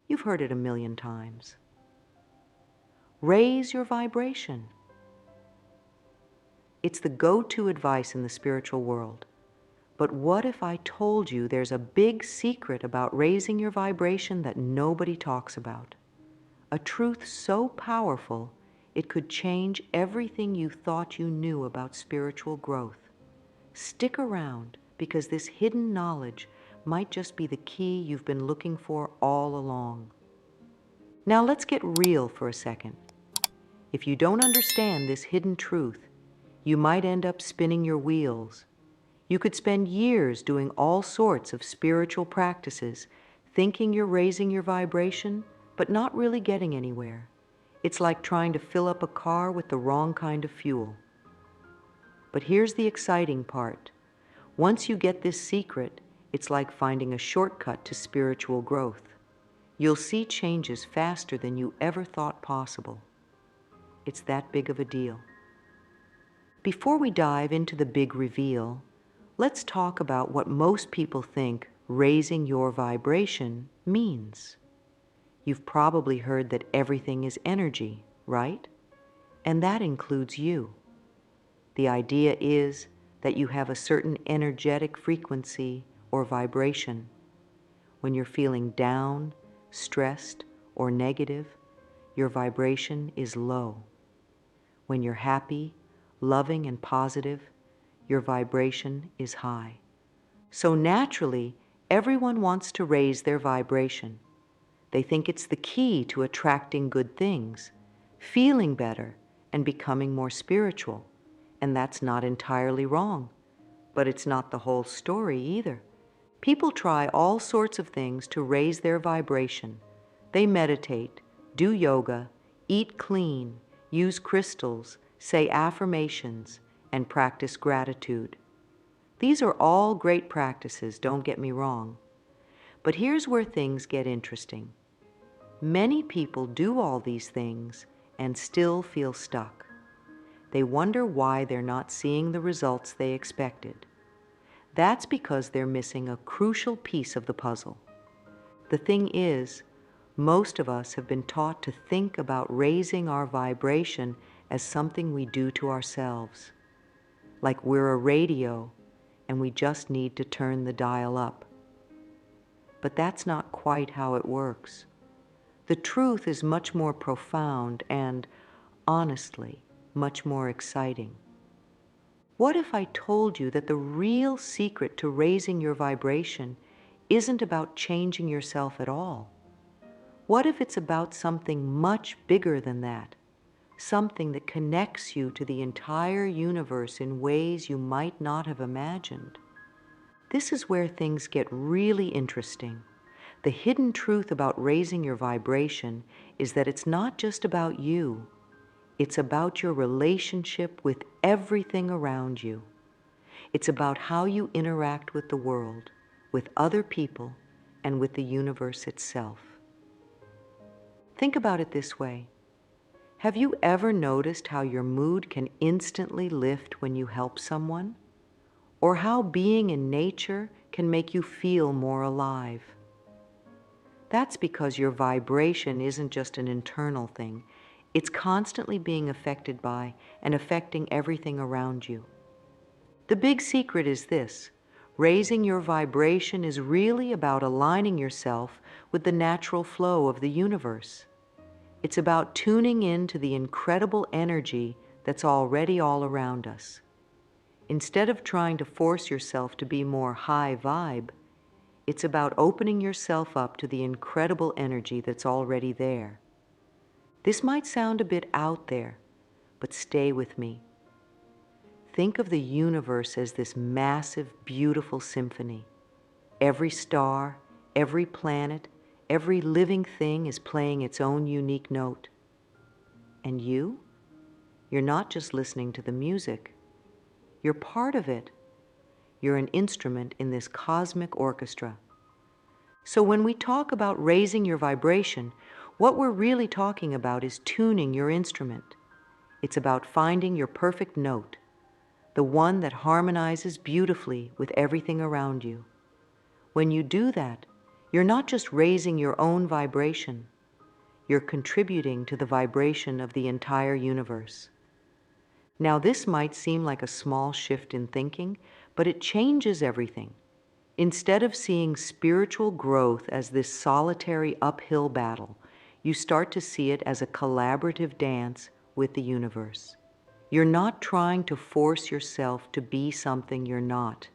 You've heard it a million times. Raise your vibration. It's the go-to advice in the spiritual world. But what if I told you there's a big secret about raising your vibration that nobody talks about? A truth so powerful, it could change everything you thought you knew about spiritual growth. Stick around, because this hidden knowledge might just be the key you've been looking for all along. Now let's get real for a second. If you don't understand this hidden truth, you might end up spinning your wheels. You could spend years doing all sorts of spiritual practices, thinking you're raising your vibration, but not really getting anywhere. It's like trying to fill up a car with the wrong kind of fuel. But here's the exciting part. Once you get this secret, it's like finding a shortcut to spiritual growth. You'll see changes faster than you ever thought possible. It's that big of a deal. Before we dive into the big reveal, let's talk about what most people think raising your vibration means. You've probably heard that everything is energy, right? And that includes you. The idea is that you have a certain energetic frequency or vibration. When you're feeling down, stressed, or negative, your vibration is low. When you're happy, loving, and positive, your vibration is high. So naturally, everyone wants to raise their vibration. They think it's the key to attracting good things, feeling better, and becoming more spiritual. And that's not entirely wrong. But it's not the whole story either. People try all sorts of things to raise their vibration. They meditate, do yoga, eat clean, use crystals, say affirmations, and practice gratitude. These are all great practices, don't get me wrong. But here's where things get interesting. Many people do all these things and still feel stuck. They wonder why they're not seeing the results they expected. That's because they're missing a crucial piece of the puzzle. The thing is, most of us have been taught to think about raising our vibration as something we do to ourselves, like we're a radio and we just need to turn the dial up. But that's not quite how it works. The truth is much more profound and, honestly, much more exciting. What if I told you that the real secret to raising your vibration isn't about changing yourself at all? What if it's about something much bigger than that? Something that connects you to the entire universe in ways you might not have imagined. This is where things get really interesting. The hidden truth about raising your vibration is that it's not just about you. It's about your relationship with everything around you. It's about how you interact with the world, with other people, and with the universe itself. Think about it this way. Have you ever noticed how your mood can instantly lift when you help someone? Or how being in nature can make you feel more alive? That's because your vibration isn't just an internal thing. It's constantly being affected by and affecting everything around you. The big secret is this. Raising your vibration is really about aligning yourself with the natural flow of the universe. It's about tuning in to the incredible energy that's already all around us. Instead of trying to force yourself to be more high vibe, it's about opening yourself up to the incredible energy that's already there. This might sound a bit out there, but stay with me. Think of the universe as this massive, beautiful symphony. Every star, every planet, every living thing is playing its own unique note. And you? You're not just listening to the music. You're part of it. You're an instrument in this cosmic orchestra. So when we talk about raising your vibration, what we're really talking about is tuning your instrument. It's about finding your perfect note, the one that harmonizes beautifully with everything around you. When you do that, You're not just raising your own vibration, you're contributing to the vibration of the entire universe. Now, this might seem like a small shift in thinking, but it changes everything. Instead of seeing spiritual growth as this solitary uphill battle, you start to see it as a collaborative dance with the universe. You're not trying to force yourself to be something you're not.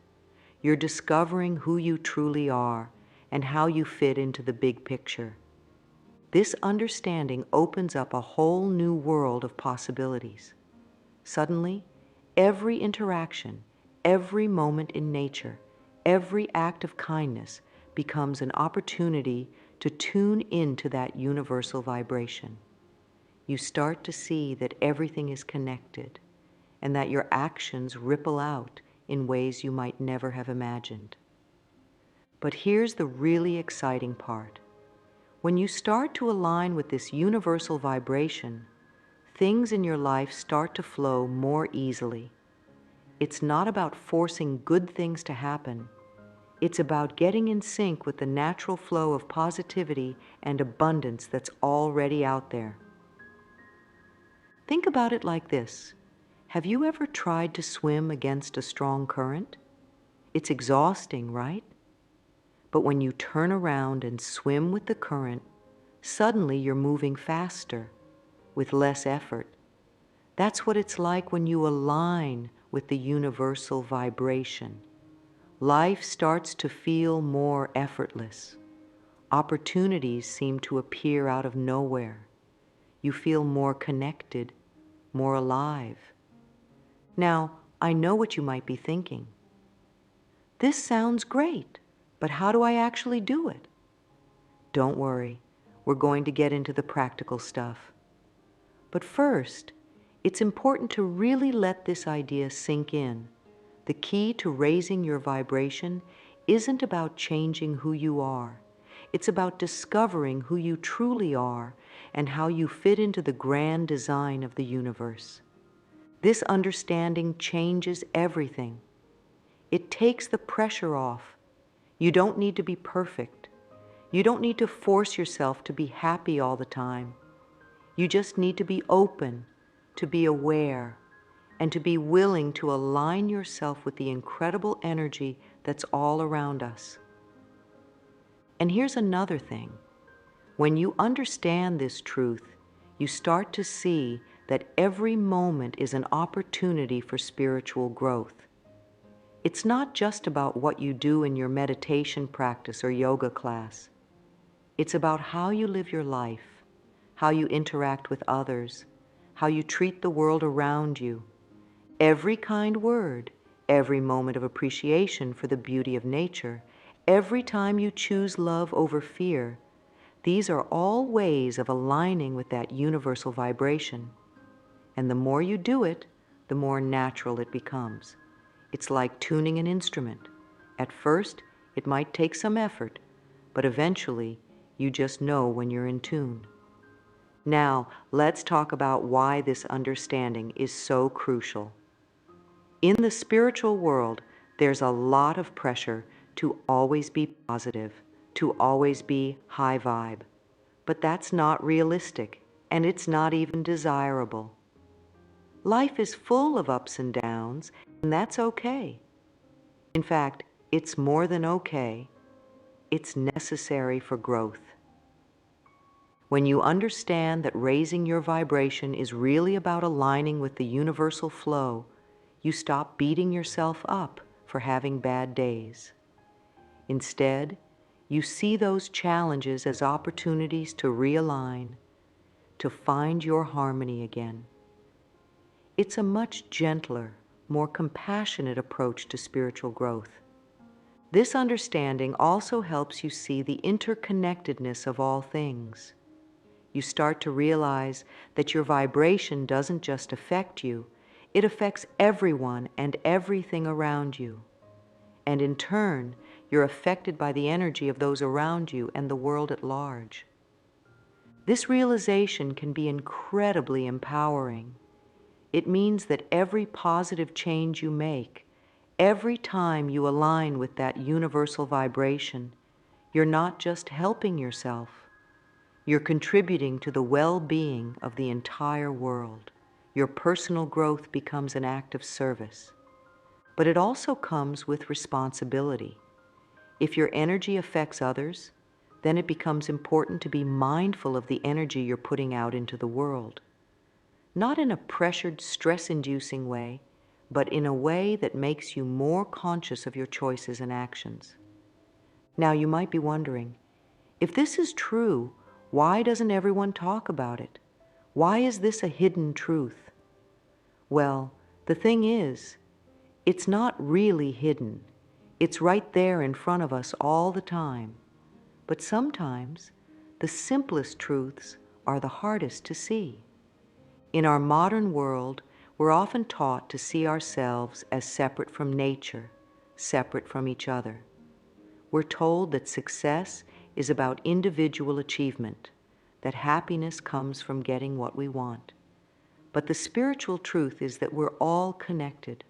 You're discovering who you truly are and how you fit into the big picture. This understanding opens up a whole new world of possibilities. Suddenly, every interaction, every moment in nature, every act of kindness becomes an opportunity to tune into that universal vibration. You start to see that everything is connected and that your actions ripple out in ways you might never have imagined. But here's the really exciting part. When you start to align with this universal vibration, things in your life start to flow more easily. It's not about forcing good things to happen. It's about getting in sync with the natural flow of positivity and abundance that's already out there. Think about it like this. Have you ever tried to swim against a strong current? It's exhausting, right? But when you turn around and swim with the current, suddenly you're moving faster, with less effort. That's what it's like when you align with the universal vibration. Life starts to feel more effortless. Opportunities seem to appear out of nowhere. You feel more connected, more alive. Now, I know what you might be thinking. This sounds great, but how do I actually do it? Don't worry, we're going to get into the practical stuff. But first, it's important to really let this idea sink in. The key to raising your vibration isn't about changing who you are. It's about discovering who you truly are and how you fit into the grand design of the universe. This understanding changes everything. It takes the pressure off. You don't need to be perfect. You don't need to force yourself to be happy all the time. You just need to be open, to be aware, and to be willing to align yourself with the incredible energy that's all around us. And here's another thing. When you understand this truth, you start to see that every moment is an opportunity for spiritual growth. It's not just about what you do in your meditation practice or yoga class. It's about how you live your life, how you interact with others, how you treat the world around you. Every kind word, every moment of appreciation for the beauty of nature, every time you choose love over fear, these are all ways of aligning with that universal vibration. And the more you do it, the more natural it becomes. It's like tuning an instrument. At first, it might take some effort, but eventually, you just know when you're in tune. Now, let's talk about why this understanding is so crucial. In the spiritual world, there's a lot of pressure to always be positive, to always be high vibe. But that's not realistic, and it's not even desirable. Life is full of ups and downs, and that's okay. In fact, it's more than okay. It's necessary for growth. When you understand that raising your vibration is really about aligning with the universal flow, you stop beating yourself up for having bad days. Instead, you see those challenges as opportunities to realign, to find your harmony again. It's a much gentler, more compassionate approach to spiritual growth. This understanding also helps you see the interconnectedness of all things. You start to realize that your vibration doesn't just affect you, it affects everyone and everything around you. And in turn, you're affected by the energy of those around you and the world at large. This realization can be incredibly empowering. It means that every positive change you make, every time you align with that universal vibration, You're not just helping yourself, you're contributing to the well-being of the entire world. Your personal growth becomes an act of service. But it also comes with responsibility. If your energy affects others, then it becomes important to be mindful of the energy you're putting out into the world. Not in a pressured, stress-inducing way, but in a way that makes you more conscious of your choices and actions. Now, you might be wondering, if this is true, why doesn't everyone talk about it? Why is this a hidden truth? Well, the thing is, it's not really hidden. It's right there in front of us all the time. But sometimes, the simplest truths are the hardest to see. In our modern world, we're often taught to see ourselves as separate from nature, separate from each other. We're told that success is about individual achievement, that happiness comes from getting what we want. But the spiritual truth is that we're all connected,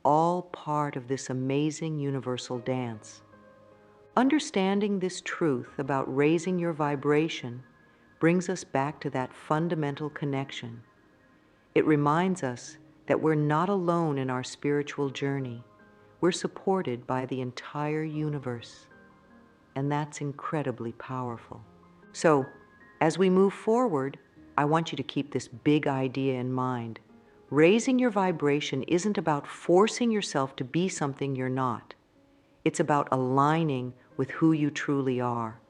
all part of this amazing universal dance. Understanding this truth about raising your vibration brings us back to that fundamental connection. It reminds us that we're not alone in our spiritual journey. We're supported by the entire universe. And that's incredibly powerful. So, as we move forward, I want you to keep this big idea in mind. Raising your vibration isn't about forcing yourself to be something you're not. It's about aligning with who you truly are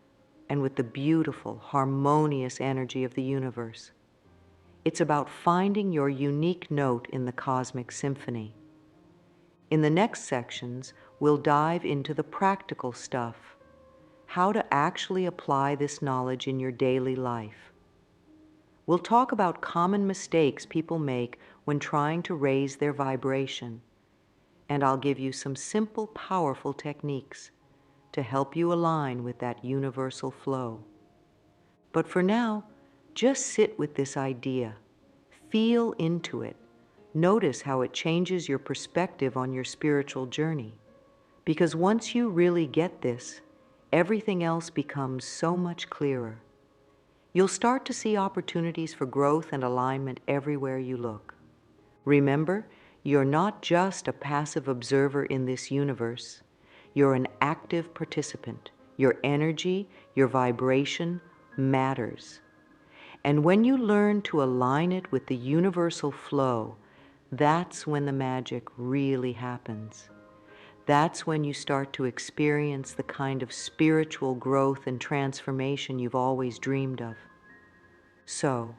and with the beautiful, harmonious energy of the universe. It's about finding your unique note in the cosmic symphony. In the next sections, we'll dive into the practical stuff, how to actually apply this knowledge in your daily life. We'll talk about common mistakes people make when trying to raise their vibration, and I'll give you some simple, powerful techniques to help you align with that universal flow. But for now, just sit with this idea. Feel into it. Notice how it changes your perspective on your spiritual journey. Because once you really get this, everything else becomes so much clearer. You'll start to see opportunities for growth and alignment everywhere you look. Remember, you're not just a passive observer in this universe. You're an active participant. Your energy, your vibration matters. And when you learn to align it with the universal flow, that's when the magic really happens. That's when you start to experience the kind of spiritual growth and transformation you've always dreamed of. So,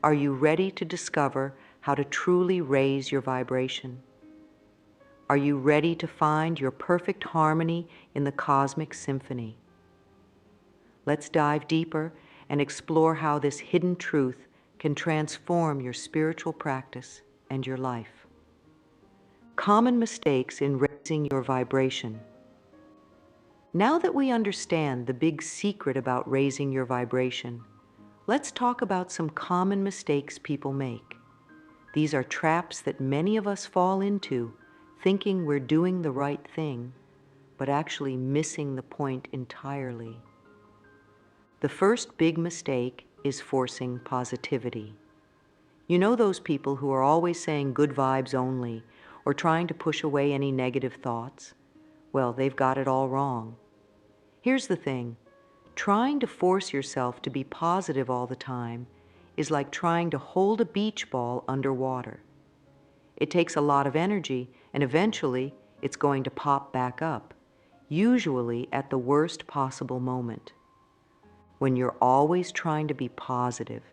are you ready to discover how to truly raise your vibration? Are you ready to find your perfect harmony in the cosmic symphony? Let's dive deeper and explore how this hidden truth can transform your spiritual practice and your life. Common mistakes in raising your vibration. Now that we understand the big secret about raising your vibration, let's talk about some common mistakes people make. These are traps that many of us fall into, thinking we're doing the right thing, but actually missing the point entirely. The first big mistake is forcing positivity. You know those people who are always saying good vibes only, or trying to push away any negative thoughts? Well, they've got it all wrong. Here's the thing. Trying to force yourself to be positive all the time is like trying to hold a beach ball underwater. It takes a lot of energy, and eventually it's going to pop back up, usually at the worst possible moment. When you're always trying to be positive,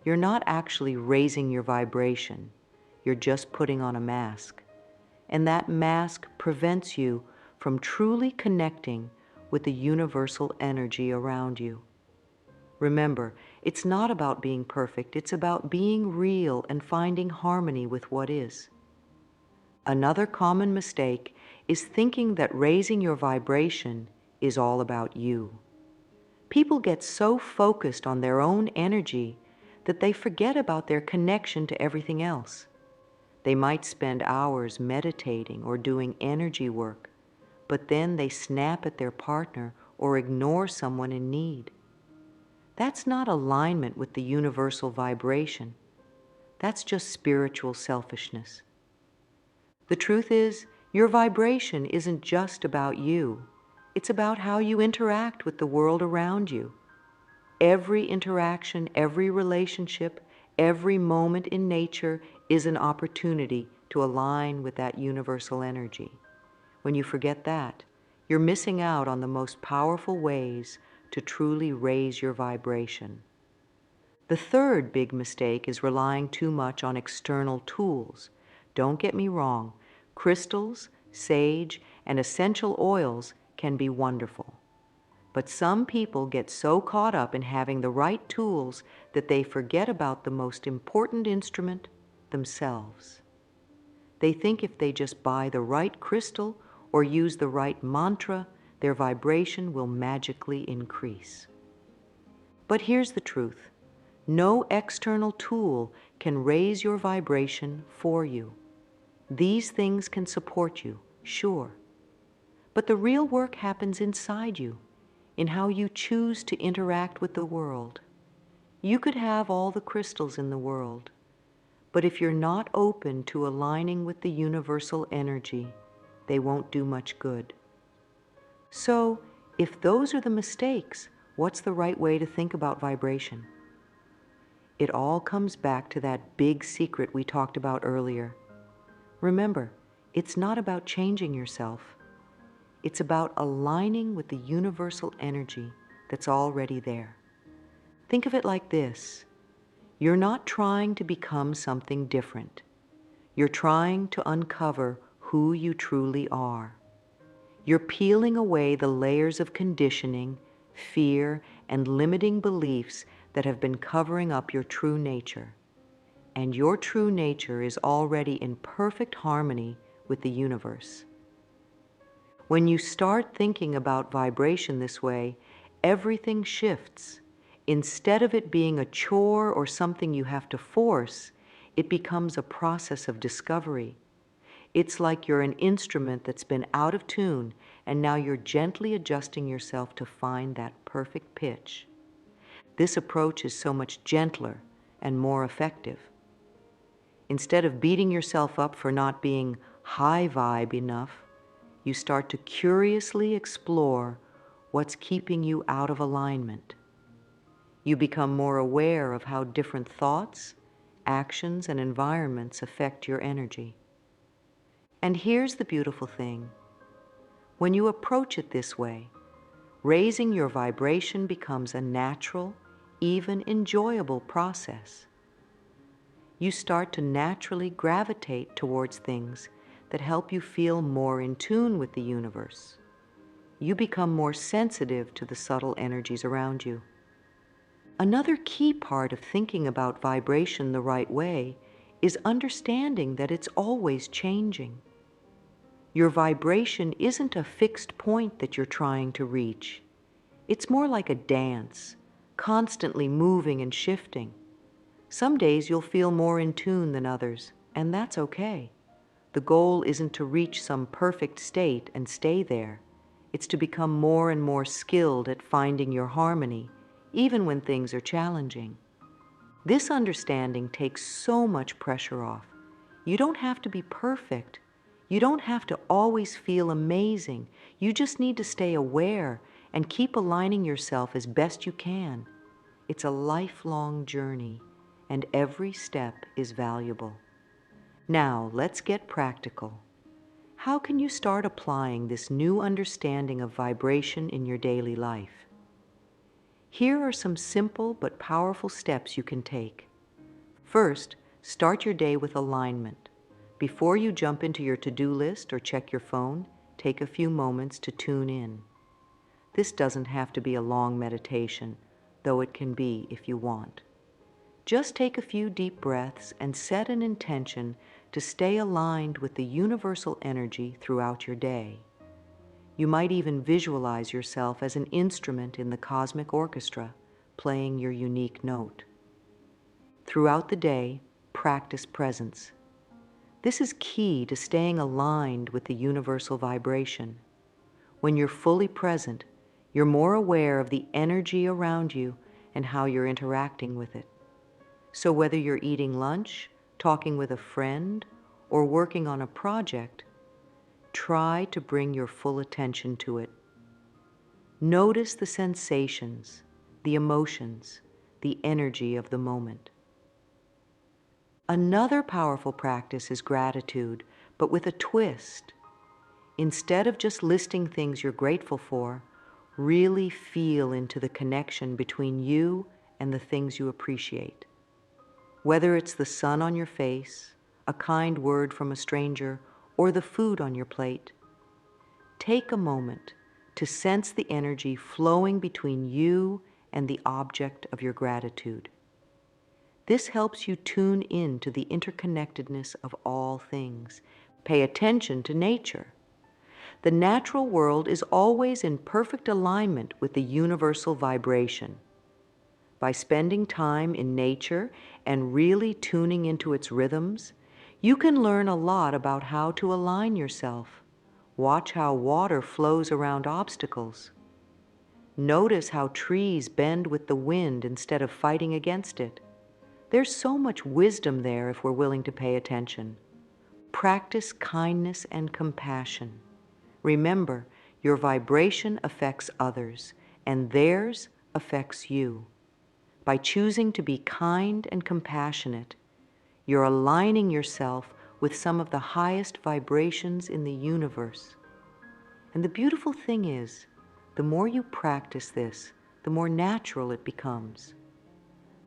you're not actually raising your vibration. You're just putting on a mask. And that mask prevents you from truly connecting with the universal energy around you. Remember, it's not about being perfect. It's about being real and finding harmony with what is. Another common mistake is thinking that raising your vibration is all about you. People get so focused on their own energy that they forget about their connection to everything else. They might spend hours meditating or doing energy work, but then they snap at their partner or ignore someone in need. That's not alignment with the universal vibration. That's just spiritual selfishness. The truth is, your vibration isn't just about you. It's about how you interact with the world around you. Every interaction, every relationship, every moment in nature is an opportunity to align with that universal energy. When you forget that, you're missing out on the most powerful ways to truly raise your vibration. The third big mistake is relying too much on external tools. Don't get me wrong, crystals, sage, and essential oils can be wonderful. But some people get so caught up in having the right tools that they forget about the most important instrument, themselves. They think if they just buy the right crystal or use the right mantra, their vibration will magically increase. But here's the truth. No external tool can raise your vibration for you. These things can support you, sure. But the real work happens inside you, in how you choose to interact with the world. You could have all the crystals in the world, but if you're not open to aligning with the universal energy, they won't do much good. So, if those are the mistakes, what's the right way to think about vibration? It all comes back to that big secret we talked about earlier. Remember, it's not about changing yourself. It's about aligning with the universal energy that's already there. Think of it like this. You're not trying to become something different. You're trying to uncover who you truly are. You're peeling away the layers of conditioning, fear, and limiting beliefs that have been covering up your true nature. And your true nature is already in perfect harmony with the universe. When you start thinking about vibration this way, everything shifts. Instead of it being a chore or something you have to force, it becomes a process of discovery. It's like you're an instrument that's been out of tune, and now you're gently adjusting yourself to find that perfect pitch. This approach is so much gentler and more effective. Instead of beating yourself up for not being high vibe enough, you start to curiously explore what's keeping you out of alignment. You become more aware of how different thoughts, actions, and environments affect your energy. And here's the beautiful thing. When you approach it this way, raising your vibration becomes a natural, even enjoyable process. You start to naturally gravitate towards things that help you feel more in tune with the universe. You become more sensitive to the subtle energies around you. Another key part of thinking about vibration the right way is understanding that it's always changing. Your vibration isn't a fixed point that you're trying to reach. It's more like a dance, constantly moving and shifting. Some days you'll feel more in tune than others, and that's okay. The goal isn't to reach some perfect state and stay there. It's to become more and more skilled at finding your harmony, even when things are challenging. This understanding takes so much pressure off. You don't have to be perfect. You don't have to always feel amazing. You just need to stay aware and keep aligning yourself as best you can. It's a lifelong journey, and every step is valuable. Now, let's get practical. How can you start applying this new understanding of vibration in your daily life? Here are some simple but powerful steps you can take. First, start your day with alignment. Before you jump into your to-do list or check your phone, take a few moments to tune in. This doesn't have to be a long meditation, though it can be if you want. Just take a few deep breaths and set an intention to stay aligned with the universal energy throughout your day. You might even visualize yourself as an instrument in the cosmic orchestra, playing your unique note. Throughout the day, practice presence. This is key to staying aligned with the universal vibration. When you're fully present, You're more aware of the energy around you and how you're interacting with it. So whether you're eating lunch, talking with a friend, or working on a project, try to bring your full attention to it. Notice the sensations, the emotions, the energy of the moment. Another powerful practice is gratitude, but with a twist. Instead of just listing things you're grateful for, really feel into the connection between you and the things you appreciate. Whether it's the sun on your face, a kind word from a stranger, or the food on your plate, take a moment to sense the energy flowing between you and the object of your gratitude. This helps you tune in to the interconnectedness of all things. Pay attention to nature. The natural world is always in perfect alignment with the universal vibration. By spending time in nature and really tuning into its rhythms, you can learn a lot about how to align yourself. Watch how water flows around obstacles. Notice how trees bend with the wind instead of fighting against it. There's so much wisdom there if we're willing to pay attention. Practice kindness and compassion. Remember, your vibration affects others, and theirs affects you. By choosing to be kind and compassionate, you're aligning yourself with some of the highest vibrations in the universe. And the beautiful thing is, the more you practice this, the more natural it becomes.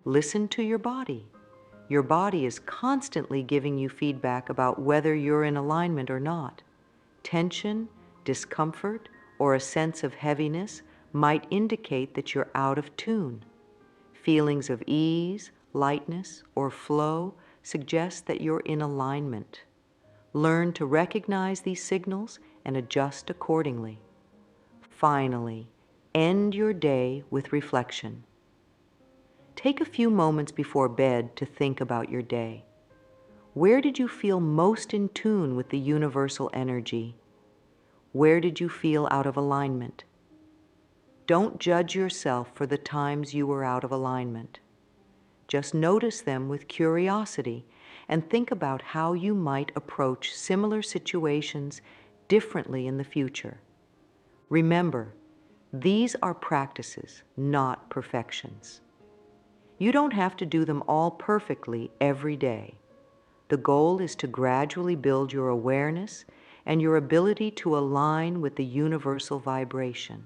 Listen to your body. Your body is constantly giving you feedback about whether you're in alignment or not. Tension, discomfort, or a sense of heaviness might indicate that you're out of tune. Feelings of ease, lightness, or flow suggest that you're in alignment. Learn to recognize these signals and adjust accordingly. Finally, end your day with reflection. Take a few moments before bed to think about your day. Where did you feel most in tune with the universal energy? Where did you feel out of alignment? Don't judge yourself for the times you were out of alignment. Just notice them with curiosity and think about how you might approach similar situations differently in the future. Remember, these are practices, not perfections. You don't have to do them all perfectly every day. The goal is to gradually build your awareness and your ability to align with the universal vibration.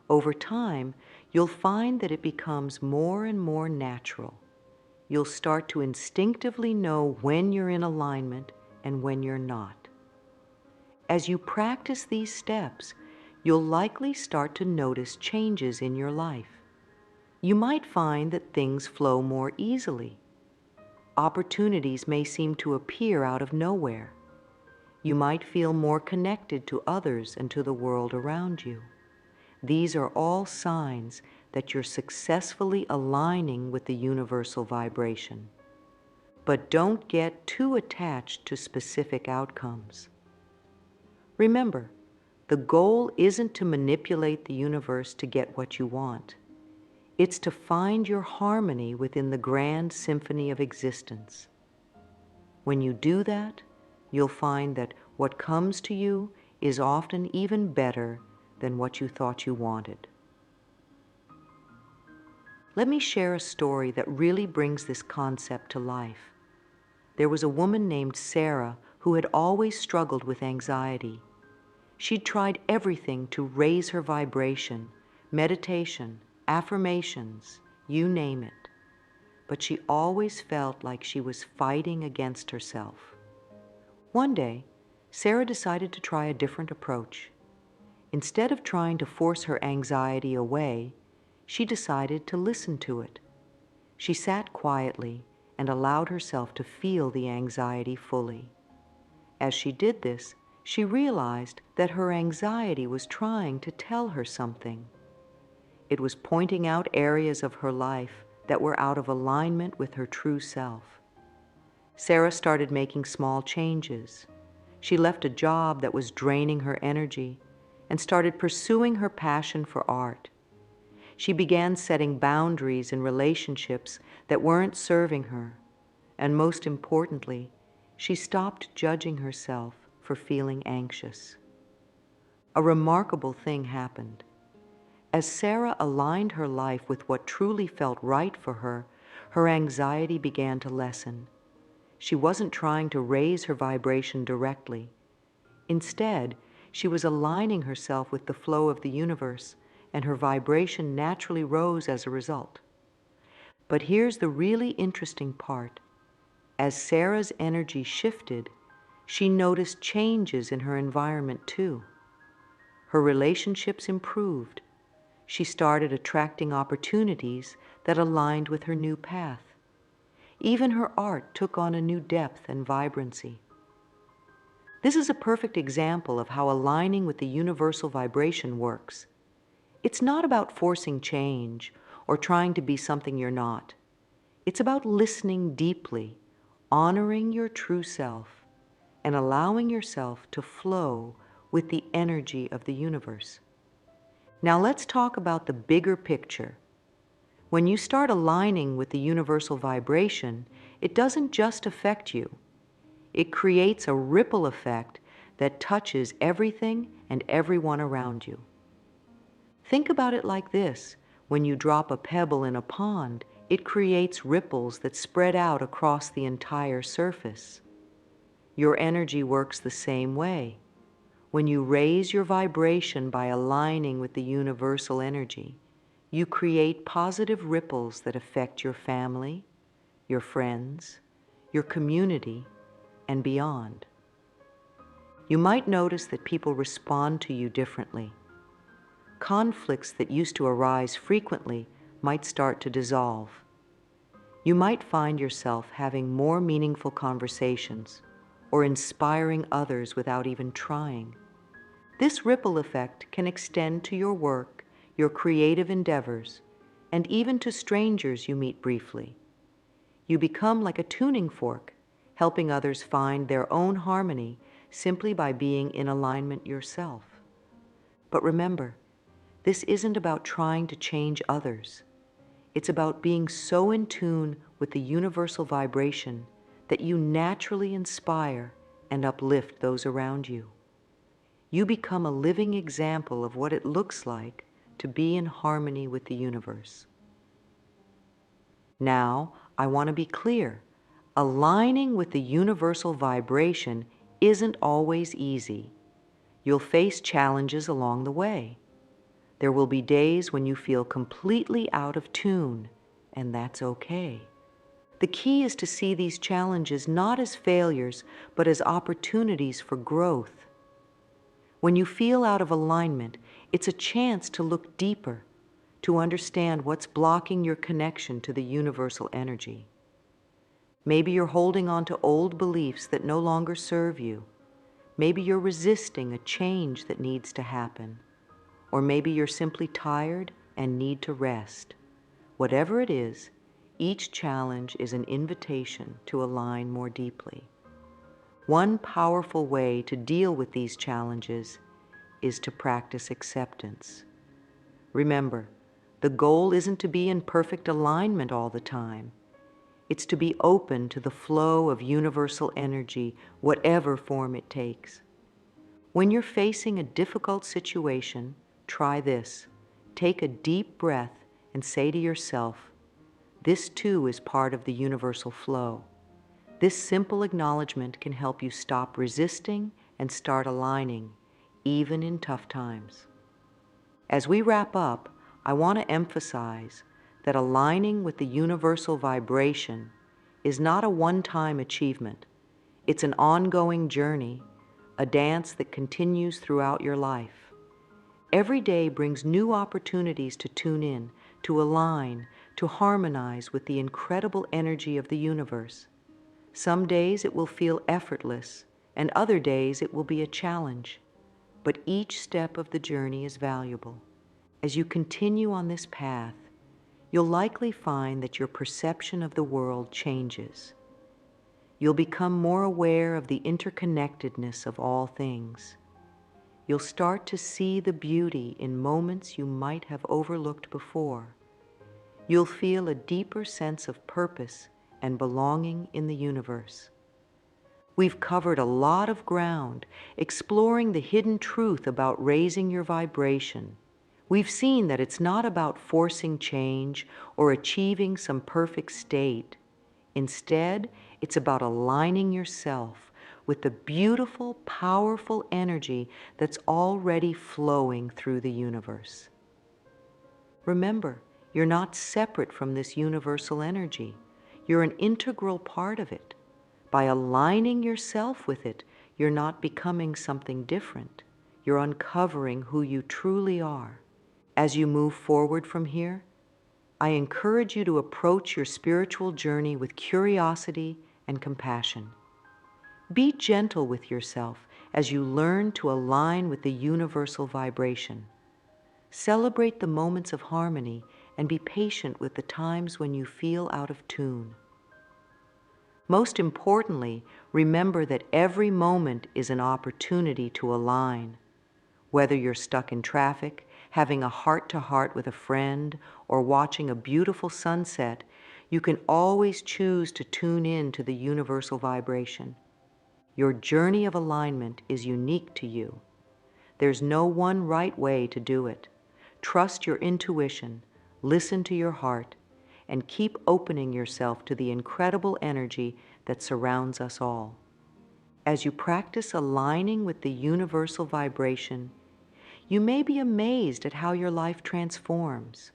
Over time, you'll find that it becomes more and more natural. You'll start to instinctively know when you're in alignment and when you're not. As you practice these steps, you'll likely start to notice changes in your life. You might find that things flow more easily. Opportunities may seem to appear out of nowhere. You might feel more connected to others and to the world around you. These are all signs that you're successfully aligning with the universal vibration. But don't get too attached to specific outcomes. Remember, the goal isn't to manipulate the universe to get what you want. It's to find your harmony within the grand symphony of existence. When you do that, you'll find that what comes to you is often even better than what you thought you wanted. Let me share a story that really brings this concept to life. There was a woman named Sarah who had always struggled with anxiety. She'd tried everything to raise her vibration, meditation, affirmations, you name it. But she always felt like she was fighting against herself. One day, Sarah decided to try a different approach. Instead of trying to force her anxiety away, she decided to listen to it. She sat quietly and allowed herself to feel the anxiety fully. As she did this, she realized that her anxiety was trying to tell her something. It was pointing out areas of her life that were out of alignment with her true self. Sarah started making small changes. She left a job that was draining her energy and started pursuing her passion for art. She began setting boundaries in relationships that weren't serving her, and most importantly, she stopped judging herself for feeling anxious. A remarkable thing happened. As Sarah aligned her life with what truly felt right for her, her anxiety began to lessen. She wasn't trying to raise her vibration directly. Instead, she was aligning herself with the flow of the universe, and her vibration naturally rose as a result. But here's the really interesting part. As Sarah's energy shifted, she noticed changes in her environment too. Her relationships improved. She started attracting opportunities that aligned with her new path. Even her art took on a new depth and vibrancy. This is a perfect example of how aligning with the universal vibration works. It's not about forcing change or trying to be something you're not. It's about listening deeply, honoring your true self, and allowing yourself to flow with the energy of the universe. Now let's talk about the bigger picture. When you start aligning with the universal vibration, it doesn't just affect you. It creates a ripple effect that touches everything and everyone around you. Think about it like this. When you drop a pebble in a pond, it creates ripples that spread out across the entire surface. Your energy works the same way. When you raise your vibration by aligning with the universal energy, you create positive ripples that affect your family, your friends, your community, and beyond. You might notice that people respond to you differently. Conflicts that used to arise frequently might start to dissolve. You might find yourself having more meaningful conversations or inspiring others without even trying. This ripple effect can extend to your work, your creative endeavors, and even to strangers you meet briefly. You become like a tuning fork, helping others find their own harmony simply by being in alignment yourself. But remember, this isn't about trying to change others. It's about being so in tune with the universal vibration that you naturally inspire and uplift those around you. You become a living example of what it looks like to be in harmony with the universe. Now, I want to be clear. Aligning with the universal vibration isn't always easy. You'll face challenges along the way. There will be days when you feel completely out of tune, and that's okay. The key is to see these challenges not as failures, but as opportunities for growth. When you feel out of alignment, it's a chance to look deeper, to understand what's blocking your connection to the universal energy. Maybe you're holding on to old beliefs that no longer serve you. Maybe you're resisting a change that needs to happen. Or maybe you're simply tired and need to rest. Whatever it is, each challenge is an invitation to align more deeply. One powerful way to deal with these challenges is to practice acceptance. Remember, the goal isn't to be in perfect alignment all the time. It's to be open to the flow of universal energy, whatever form it takes. When you're facing a difficult situation, try this. Take a deep breath and say to yourself, "This too is part of the universal flow." This simple acknowledgement can help you stop resisting and start aligning, even in tough times. As we wrap up, I want to emphasize that aligning with the universal vibration is not a one-time achievement. It's an ongoing journey, a dance that continues throughout your life. Every day brings new opportunities to tune in, to align, to harmonize with the incredible energy of the universe. Some days it will feel effortless, and other days it will be a challenge. But each step of the journey is valuable. As you continue on this path, you'll likely find that your perception of the world changes. You'll become more aware of the interconnectedness of all things. you'll start to see the beauty in moments you might have overlooked before. You'll feel a deeper sense of purpose and belonging in the universe. We've covered a lot of ground exploring the hidden truth about raising your vibration. We've seen that it's not about forcing change or achieving some perfect state. Instead, it's about aligning yourself with the beautiful, powerful energy that's already flowing through the universe. Remember, you're not separate from this universal energy. You're an integral part of it. By aligning yourself with it, you're not becoming something different. You're uncovering who you truly are. As you move forward from here, I encourage you to approach your spiritual journey with curiosity and compassion. Be gentle with yourself as you learn to align with the universal vibration. Celebrate the moments of harmony and be patient with the times when you feel out of tune. Most importantly, remember that every moment is an opportunity to align. Whether you're stuck in traffic, having a heart-to-heart with a friend, or watching a beautiful sunset, you can always choose to tune in to the universal vibration. Your journey of alignment is unique to you. There's no one right way to do it. Trust your intuition, listen to your heart, and keep opening yourself to the incredible energy that surrounds us all. As you practice aligning with the universal vibration, you may be amazed at how your life transforms.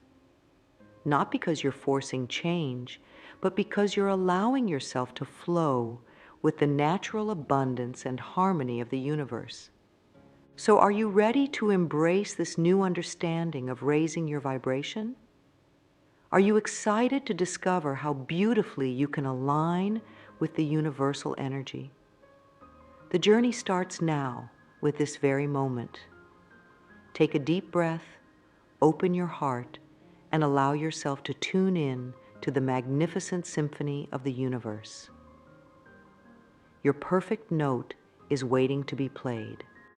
Not because you're forcing change, but because you're allowing yourself to flow with the natural abundance and harmony of the universe. So are you ready to embrace this new understanding of raising your vibration? Are you excited to discover how beautifully you can align with the universal energy? The journey starts now, with this very moment. Take a deep breath, open your heart, and allow yourself to tune in to the magnificent symphony of the universe. Your perfect note is waiting to be played.